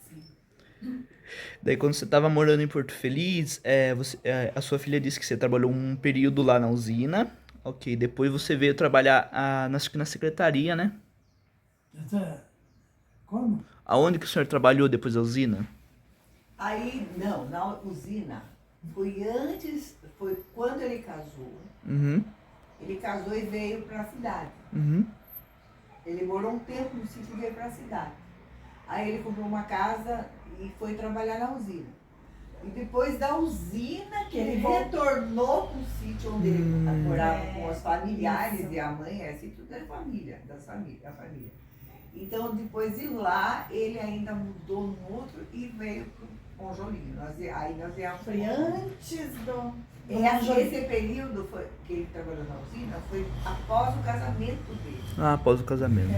Daí quando você estava morando em Porto Feliz, a sua filha disse que você trabalhou um período lá na usina. Ok, depois você veio trabalhar na secretaria, né? Como? Aonde que o senhor trabalhou depois da usina? Aí, não, na usina, foi quando ele casou. Ele casou e veio para a cidade. Ele morou um tempo no sítio e veio para a cidade. Aí ele comprou uma casa e foi trabalhar na usina. E depois da usina que ele retornou para o sítio onde ele morava com os familiares e a mãe, sítio da família, da família. Então, depois de lá, ele ainda mudou no outro e veio para o Monjolinho. Aí nós viemos. Foi antes do Esse período que ele trabalhou na usina foi após o casamento dele. Após o casamento.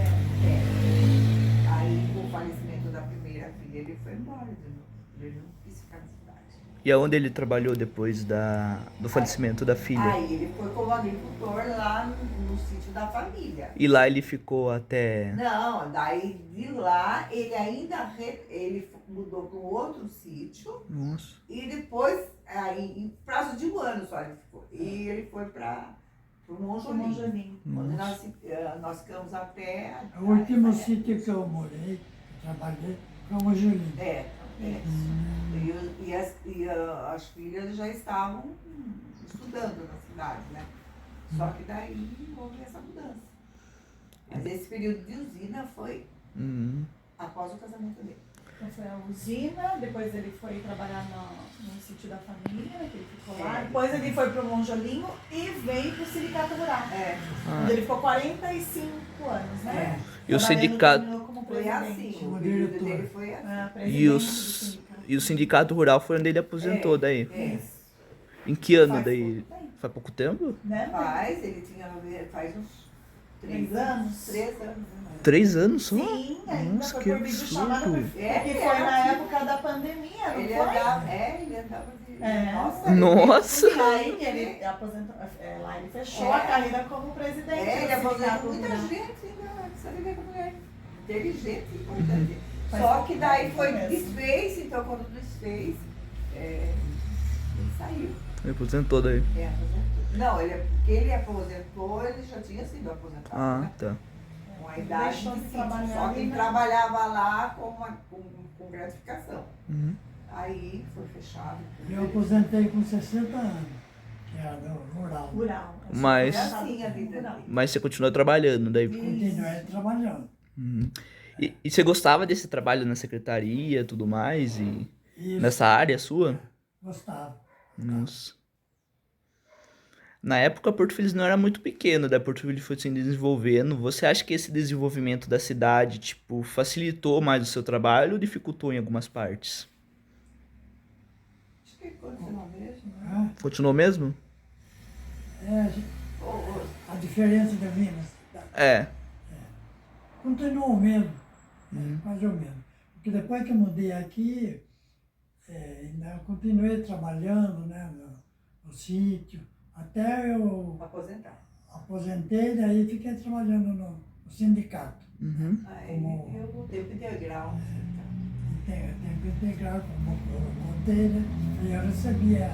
Aí, com o falecimento da primeira filha, ele foi embora de novo. Ele não quis ficar na cidade. E aonde ele trabalhou depois do falecimento da filha? Aí ele foi como agricultor lá no sítio da família. E lá ele ficou até... Não, daí de lá ele ainda ele mudou para um outro sítio. Nossa. E depois, aí, em prazo de um ano só ele ficou. E ele foi para o Monjolinho. Onde nós ficamos até... O último sítio que eu morei, que trabalhei, foi o Monjolinho. E as filhas já estavam estudando na cidade, né? Só que daí houve essa mudança. Mas esse período de usina foi após o casamento dele. Então foi a usina, depois ele foi trabalhar no sítio da família, que ele ficou lá. Depois ele foi pro Monjolinho e veio pro Sindicato Rural. Onde ele ficou 45 anos, né? E o Trabalhando, sindicato... terminou como Foi presidente. assim, o período dele foi assim. Presidente do sindicato. E o sindicato rural foi onde ele aposentou daí? Em que ano daí? Faz pouco tempo? Né? Faz uns 3 anos. 3 anos. 3 anos só? Sim, ainda Nossa, foi que por vídeo chamada. absurdo. Que foi na época da pandemia, não Ele foi? andava de... Nossa! E aí ele aposentou, lá ele fechou a carreira como presidente. Ele do aposentou Sindicato muita Rural. gente, ainda precisa viver com mulher. inteligente e importante. Só que daí foi desfez, então quando desfez, ele saiu. Ele aposentou daí. Aposentou. Não, porque ele aposentou, ele já tinha sido aposentado. Ah, Né? tá. Com a idade Deixou de de trabalhar só que ali, ele né? trabalhava lá com gratificação. Uhum. Aí foi fechado. Eu aposentei com 60 anos, que era do rural. Rural. Mas- Foi assim a vida Rural. dele. Mas você continuou trabalhando daí. Continuei trabalhando. Uhum. E você gostava desse trabalho na secretaria, tudo mais, e Isso, nessa área sua? gostava. Nossa. Na época, Porto Feliz não era muito pequeno, daí Porto Feliz foi se desenvolvendo. Você acha que esse desenvolvimento da cidade, tipo, facilitou mais o seu trabalho ou dificultou em algumas partes? Acho que continua mesmo, né? Né? Continuou mesmo? A diferença da minha cidade É. continuou o mesmo, quase o mesmo. Porque depois que eu mudei aqui, ainda eu continuei trabalhando, né, no sítio, até eu Aposentar. aposentei, daí fiquei trabalhando no sindicato. Uhum. Aí Como- eu voltei pro integral. Tempo integral, como eu contei, né? E eu recebia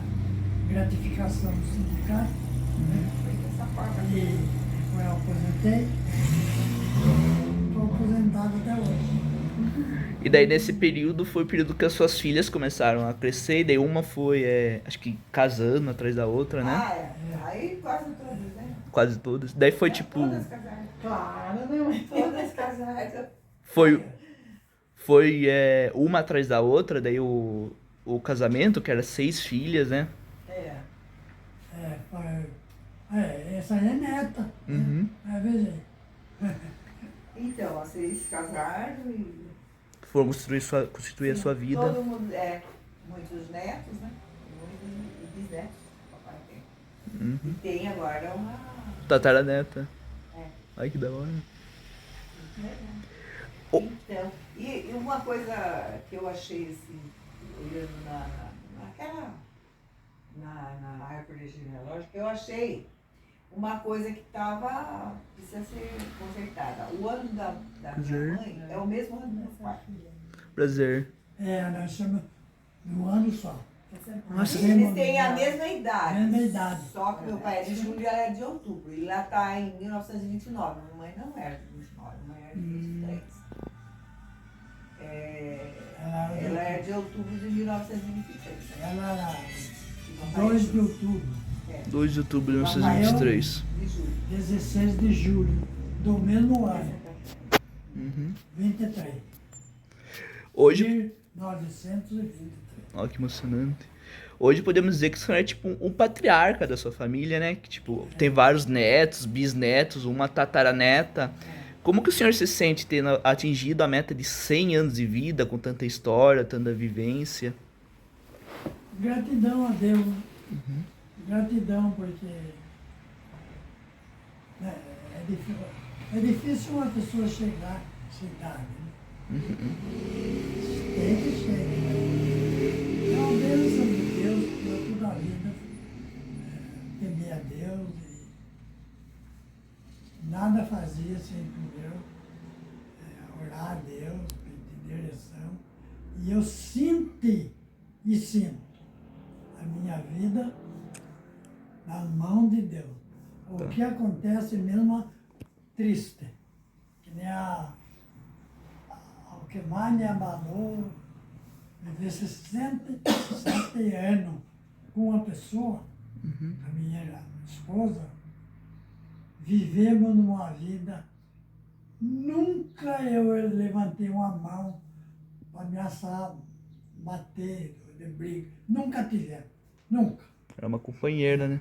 gratificação do sindicato, né? Foi dessa forma. E depois eu aposentei, estou aposentado até hoje. E daí nesse período foi o período que as suas filhas começaram a crescer, e daí uma foi, acho que casando atrás da outra, né? Ah, é. Aí quase todas, né? Quase todas. Daí foi tipo, Todas casadas. Claro, né, mãe? Todas casadas. foi uma atrás da outra, daí o casamento, que era 6 filhas, né? É. Essa aí é neta. Uhum. Veja aí. Então, vocês casaram e Foram constituir a sua vida. todo mundo, muitos netos, né? Muitos bisnetos que o papai tem. Uhum. E tem agora uma... Tataraneta. É. Ai, que da hora. Então, e uma coisa que eu achei assim, olhando na árvore genealógica, eu achei uma coisa que precisa ser consertada. O ano da minha mãe é o mesmo ano do meu pai. Prazer. Nós somos num ano só. Nossa, Eles têm a mesma idade. Mesma idade. Só que meu pai é de julho e ela é de outubro. E ela está em 1929. Minha mãe não era de 29, minha mãe era de 23. Ela é de outubro de 1923. Ela era E papai é 2 de outubro, 2 de outubro de Papai 1923. de julho. 16 de julho do mesmo ano, Uhum. 23. Hoje, 1923. ó, que emocionante. Hoje podemos dizer que o senhor é tipo um patriarca da sua família, né? Que tipo, tem vários netos, bisnetos, uma tataraneta. Como que o senhor se sente tendo atingido a meta de 100 anos de vida, com tanta história, tanta vivência? Gratidão a Deus. Gratidão, porque né, é difícil uma pessoa chegar à cidade. Né? Tem que chegar. É uma bênção de Deus que eu toda a vida temer a Deus e nada fazia sem primeiro orar a Deus, pedir direção. E eu senti e sinto a minha vida nas mãos de Deus. O que acontece mesmo triste, que nem o que mais me abalou, viver 67 anos com uma pessoa, a minha esposa, vivemos numa vida, nunca eu levantei uma mão para ameaçar, bater, de briga, nunca tivemos, nunca. Era uma companheira, né?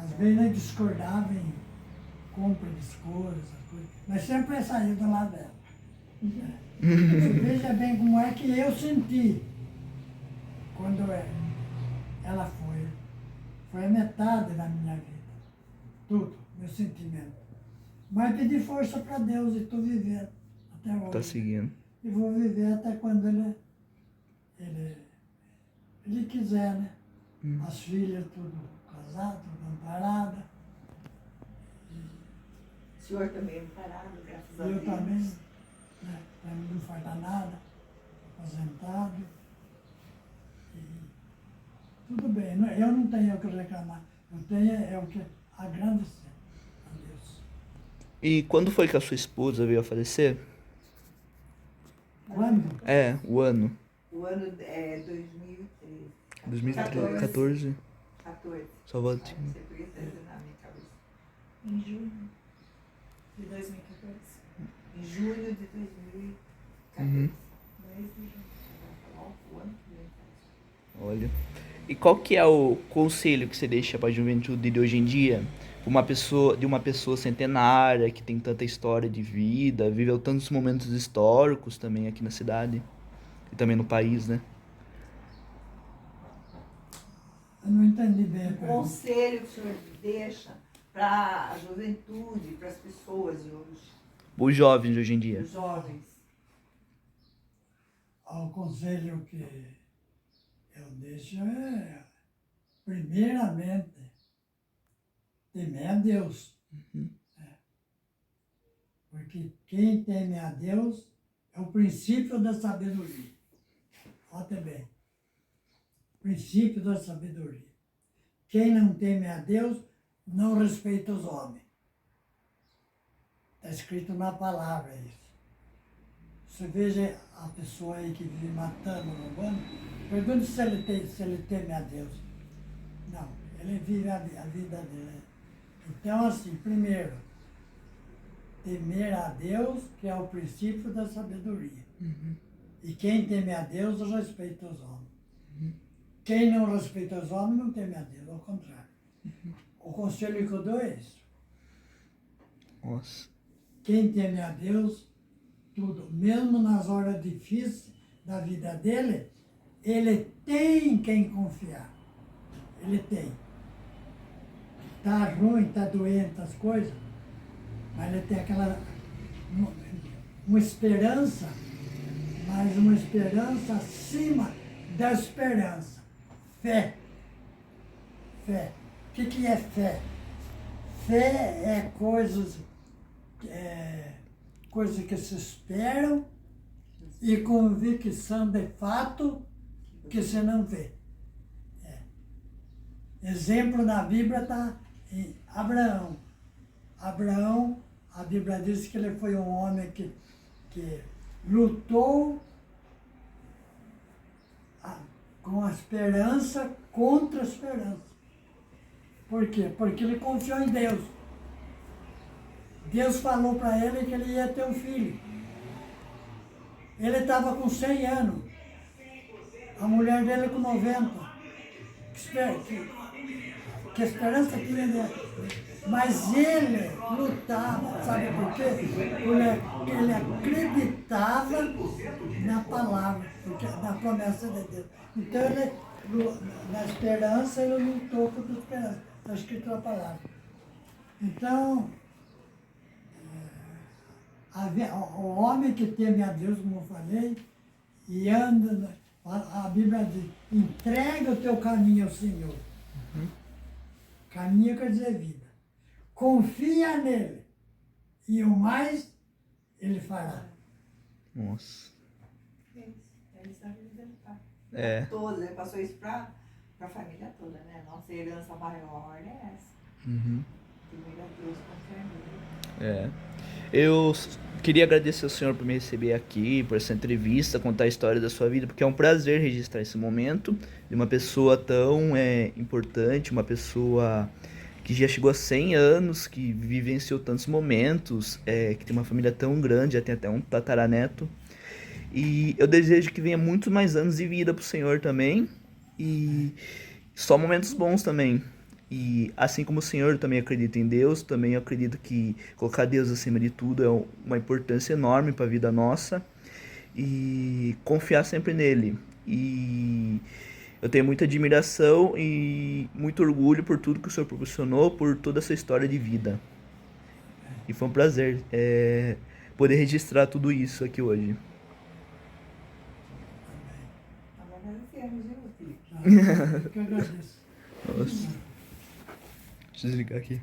Às vezes nós discordávamos em compra das coisas, mas sempre saía do lado dela. Veja bem como é que eu senti quando ela foi. Foi a metade da minha vida. Tudo, meu sentimento. Mas pedi força para Deus e estou vivendo até hoje. Tá seguindo. E vou viver até quando ele quiser, né? As filhas tudo casadas, tudo amparadas. O senhor também é parado, graças a Eu Deus. também. né? Para mim não faltar nada, aposentado. E tudo bem, eu não tenho o que reclamar. Eu tenho é o que agradecer a Deus. E quando foi que a sua esposa veio a falecer? Quando? É, o ano. O ano é 2013. 2014. 14. 14. Salvadinho. Você podia trazer na minha cabeça. Em junho de 2014. Em julho de 2014. Uhum. 10 de junho. Ó, o ano que vem. Olha. E qual que é o conselho que você deixa para a juventude de hoje em dia? De uma pessoa centenária, que tem tanta história de vida, viveu tantos momentos históricos também aqui na cidade e também no país, né? Eu não entendi bem a Um pergunta. conselho que o senhor deixa para a juventude, para as pessoas de hoje, Os jovens de hoje em dia. os jovens. O conselho que eu deixo é, primeiramente, temer a Deus. É. Porque quem teme a Deus é o princípio da sabedoria. Olha bem. Princípio da sabedoria. Quem não teme a Deus não respeita os homens. Está escrito na palavra isso. Você veja a pessoa aí que vive matando, roubando, pergunte se ele teme a Deus. Não, ele vive a vida dele. Então, assim, primeiro, temer a Deus, que é o princípio da sabedoria. E quem teme a Deus respeita os homens. Quem não respeita os homens não teme a Deus, ao contrário. O conselho que eu dou é isso. Nossa. Quem teme a Deus, tudo, mesmo nas horas difíceis da vida dele, ele tem quem confiar. Ele tem. Está ruim, está doente, as coisas, mas ele tem aquela uma esperança, mas uma esperança acima da esperança. Fé. Fé. O que é fé? Fé é coisas que se esperam e convicção de fato que se não vê. Exemplo na Bíblia está em Abraão. Abraão, a Bíblia diz que ele foi um homem que lutou com a esperança contra a esperança. Por quê? Porque ele confiou em Deus. Deus falou para ele que ele ia ter um filho. Ele estava com 100 anos. A mulher dele com 90. Que esperança tinha dele. Mas ele lutava, sabe por quê? Porque ele acreditava na palavra, na promessa de Deus. Então, na esperança, ele lutou contra a esperança. Está escrito na palavra. Então, o homem que teme a Deus, como eu falei, e anda, a Bíblia diz, entrega o teu caminho ao Senhor. Caminho quer dizer vida. Confia nele. E o mais, ele fará. Nossa. É isso. É isso a vida dele, tá? É. Todos, ele passou isso para a família toda, né? Nossa herança maior é essa. Primeiro a Deus, confiar nele. É. Eu queria agradecer ao senhor por me receber aqui, por essa entrevista, contar a história da sua vida, porque é um prazer registrar esse momento de uma pessoa tão importante, uma pessoa que já chegou a 100 anos, que vivenciou tantos momentos, que tem uma família tão grande, já tem até um tataraneto. E eu desejo que venha muitos mais anos de vida pro senhor também, e só momentos bons também. E assim como o senhor também acredita em Deus, também eu acredito que colocar Deus acima de tudo é uma importância enorme para a vida nossa, e confiar sempre nele. E eu tenho muita admiração e muito orgulho por tudo que o senhor proporcionou, por toda essa história de vida. E foi um prazer poder registrar tudo isso aqui hoje. Agradecemos, viu, filho? Eu que agradeço. Nossa. Deixa eu desligar aqui.